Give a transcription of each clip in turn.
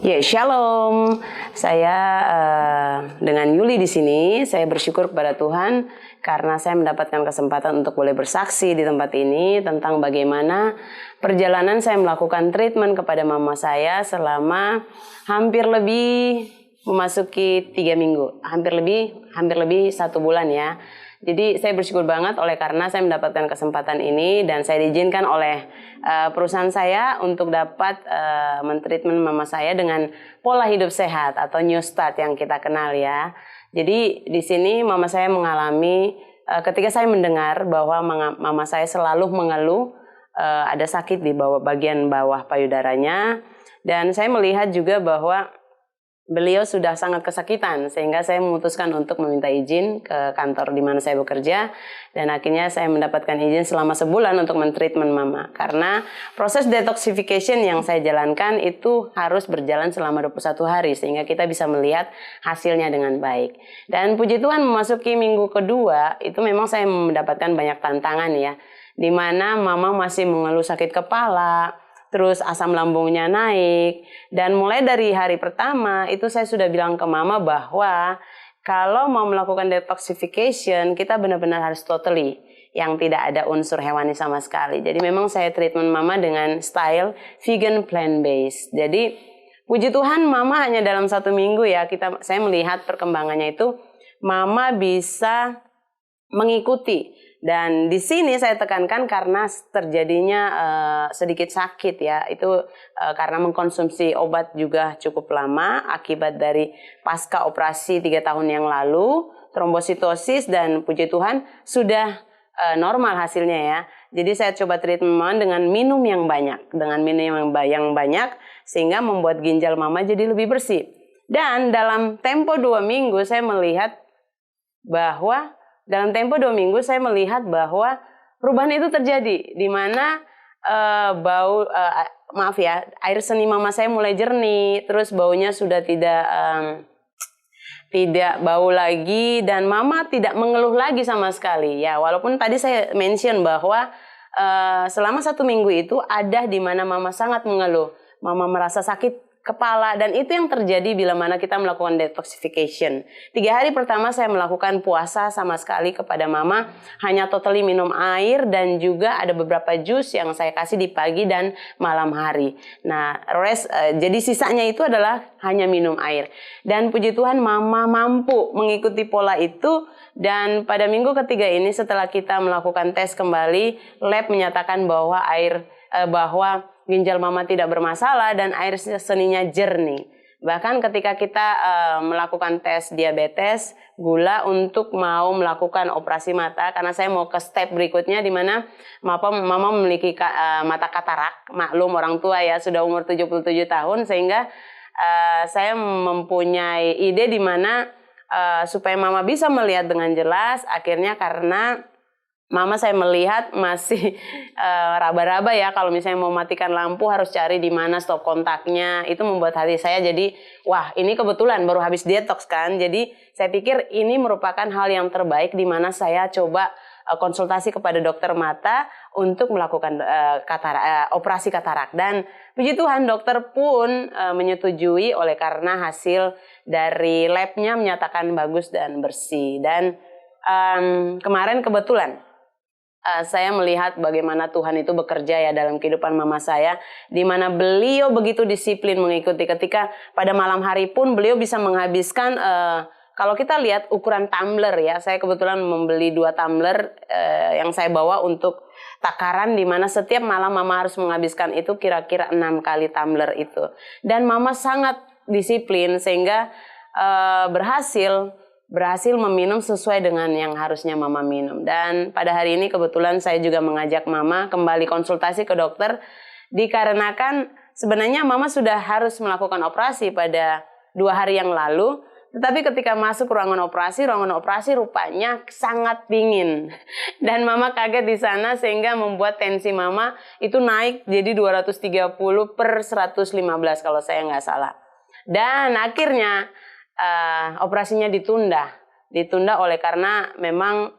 Ya, shalom. Saya dengan Yuli di sini. Saya bersyukur kepada Tuhan karena saya mendapatkan kesempatan untuk boleh bersaksi di tempat ini tentang bagaimana perjalanan saya melakukan treatment kepada mama saya selama hampir lebih memasuki 3 minggu, hampir lebih 1 bulan ya. Jadi saya bersyukur banget oleh karena saya mendapatkan kesempatan ini dan saya diizinkan oleh perusahaan saya untuk dapat mentreatment mama saya dengan pola hidup sehat atau New Start yang kita kenal ya. Jadi di sini mama saya mengalami ketika saya mendengar bahwa mama saya selalu mengeluh ada sakit di bagian bawah payudaranya, dan saya melihat juga bahwa beliau sudah sangat kesakitan sehingga saya memutuskan untuk meminta izin ke kantor di mana saya bekerja, dan akhirnya saya mendapatkan izin selama sebulan untuk mentreatment mama karena proses detoxification yang saya jalankan itu harus berjalan selama 21 hari sehingga kita bisa melihat hasilnya dengan baik. Dan puji Tuhan memasuki minggu kedua itu memang saya mendapatkan banyak tantangan ya, di mana mama masih mengeluh sakit kepala, terus asam lambungnya naik, dan mulai dari hari pertama itu saya sudah bilang ke mama bahwa kalau mau melakukan detoxification kita benar-benar harus totally yang tidak ada unsur hewani sama sekali. Jadi memang saya treatment mama dengan style vegan plant based. Jadi puji Tuhan mama hanya dalam 1 minggu ya saya melihat perkembangannya itu mama bisa mengikuti. Dan di sini saya tekankan karena terjadinya sedikit sakit ya, itu karena mengkonsumsi obat juga cukup lama akibat dari pasca operasi 3 tahun yang lalu, trombositosis, dan puji Tuhan sudah normal hasilnya ya. Jadi saya coba treatment dengan minum yang banyak, sehingga membuat ginjal mama jadi lebih bersih. Dan dalam tempo 2 minggu saya melihat bahwa perubahan itu terjadi, di mana air seni mama saya mulai jernih, terus baunya sudah tidak bau lagi, dan mama tidak mengeluh lagi sama sekali ya. Walaupun tadi saya mention bahwa selama 1 minggu itu ada di mana mama sangat mengeluh, mama merasa sakit kepala, dan itu yang terjadi bila mana kita melakukan detoxification. 3 hari pertama saya melakukan puasa sama sekali kepada mama, hanya totally minum air, dan juga ada beberapa jus yang saya kasih di pagi dan malam hari. Nah, jadi sisanya itu adalah hanya minum air. Dan puji Tuhan mama mampu mengikuti pola itu, dan pada minggu ketiga ini setelah kita melakukan tes kembali, lab menyatakan bahwa ginjal mama tidak bermasalah dan air seninya jernih. Bahkan ketika kita melakukan tes diabetes, gula untuk mau melakukan operasi mata, karena saya mau ke step berikutnya di mana mama memiliki mata katarak. Maklum orang tua ya, sudah umur 77 tahun, sehingga saya mempunyai ide di mana supaya mama bisa melihat dengan jelas. Akhirnya karena mama saya melihat masih raba-raba ya, kalau misalnya mau matikan lampu harus cari di mana stop kontaknya. Itu membuat hati saya jadi, wah ini kebetulan baru habis detox kan. Jadi saya pikir ini merupakan hal yang terbaik di mana saya coba konsultasi kepada dokter mata untuk melakukan operasi katarak. Dan puji Tuhan dokter pun menyetujui oleh karena hasil dari labnya menyatakan bagus dan bersih. Dan kemarin kebetulan saya melihat bagaimana Tuhan itu bekerja ya dalam kehidupan mama saya, di mana beliau begitu disiplin mengikuti. Ketika pada malam hari pun beliau bisa menghabiskan, kalau kita lihat ukuran tumbler ya, saya kebetulan membeli 2 tumbler yang saya bawa untuk takaran, di mana setiap malam mama harus menghabiskan itu kira-kira 6 kali tumbler itu. Dan mama sangat disiplin sehingga berhasil meminum sesuai dengan yang harusnya mama minum. Dan pada hari ini kebetulan saya juga mengajak mama kembali konsultasi ke dokter, dikarenakan sebenarnya mama sudah harus melakukan operasi pada 2 hari yang lalu, tetapi ketika masuk ruangan operasi rupanya sangat dingin. Dan mama kaget di sana sehingga membuat tensi mama itu naik jadi 230/115 kalau saya nggak salah. Dan akhirnya operasinya ditunda. ditunda oleh karena memang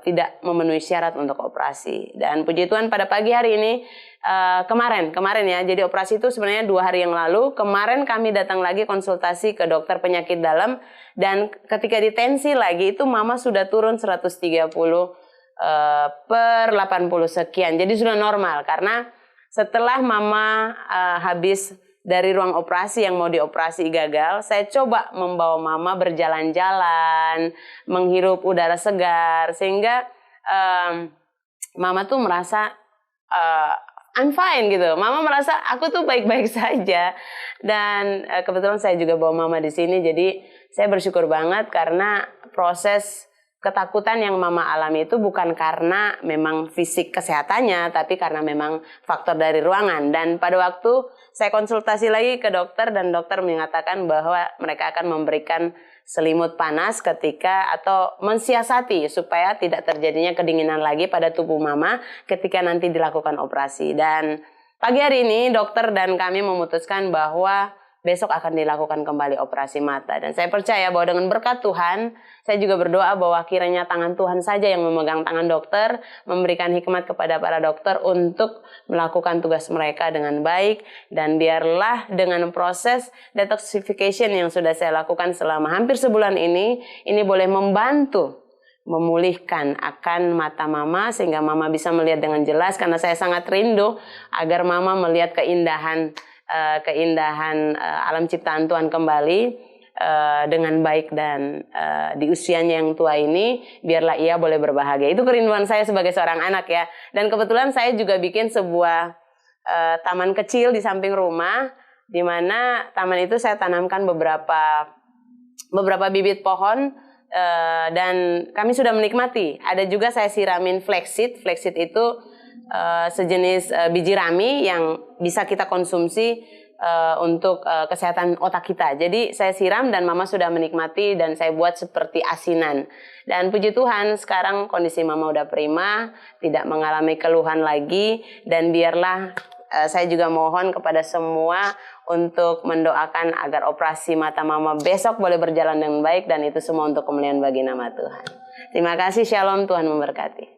tidak memenuhi syarat untuk operasi. Dan puji Tuhan pada pagi hari ini kemarin ya, jadi operasi itu sebenarnya 2 hari yang lalu. Kemarin kami datang lagi konsultasi ke dokter penyakit dalam, dan ketika ditensi lagi itu mama sudah turun 130 per 80 sekian. Jadi sudah normal, karena setelah mama habis dari ruang operasi yang mau dioperasi gagal, saya coba membawa mama berjalan-jalan, menghirup udara segar, sehingga mama tuh merasa I'm fine gitu. Mama merasa aku tuh baik-baik saja. Dan kebetulan saya juga bawa mama di sini, jadi saya bersyukur banget karena proses ketakutan yang mama alami itu bukan karena memang fisik kesehatannya, tapi karena memang faktor dari ruangan. Dan pada waktu saya konsultasi lagi ke dokter, dan dokter mengatakan bahwa mereka akan memberikan selimut panas ketika, atau mensiasati supaya tidak terjadinya kedinginan lagi pada tubuh mama ketika nanti dilakukan operasi. Dan pagi hari ini dokter dan kami memutuskan bahwa besok akan dilakukan kembali operasi mata. Dan saya percaya bahwa dengan berkat Tuhan, saya juga berdoa bahwa kiranya tangan Tuhan saja yang memegang tangan dokter, memberikan hikmat kepada para dokter untuk melakukan tugas mereka dengan baik. Dan biarlah dengan proses detoxification yang sudah saya lakukan selama hampir sebulan ini boleh membantu memulihkan akan mata mama, sehingga mama bisa melihat dengan jelas. Karena saya sangat rindu agar mama melihat keindahan alam ciptaan Tuhan kembali dengan baik, dan di usianya yang tua ini biarlah ia boleh berbahagia. Itu kerinduan saya sebagai seorang anak ya. Dan kebetulan saya juga bikin sebuah taman kecil di samping rumah, di mana taman itu saya tanamkan beberapa bibit pohon, dan kami sudah menikmati. Ada juga saya siramin flaxseed. Flaxseed itu sejenis biji rami yang bisa kita konsumsi untuk kesehatan otak kita. Jadi saya siram dan mama sudah menikmati, dan saya buat seperti asinan. Dan puji Tuhan sekarang kondisi mama udah prima, tidak mengalami keluhan lagi. Dan biarlah saya juga mohon kepada semua untuk mendoakan agar operasi mata mama besok boleh berjalan dengan baik, dan itu semua untuk kemuliaan bagi nama Tuhan. Terima kasih, shalom, Tuhan memberkati.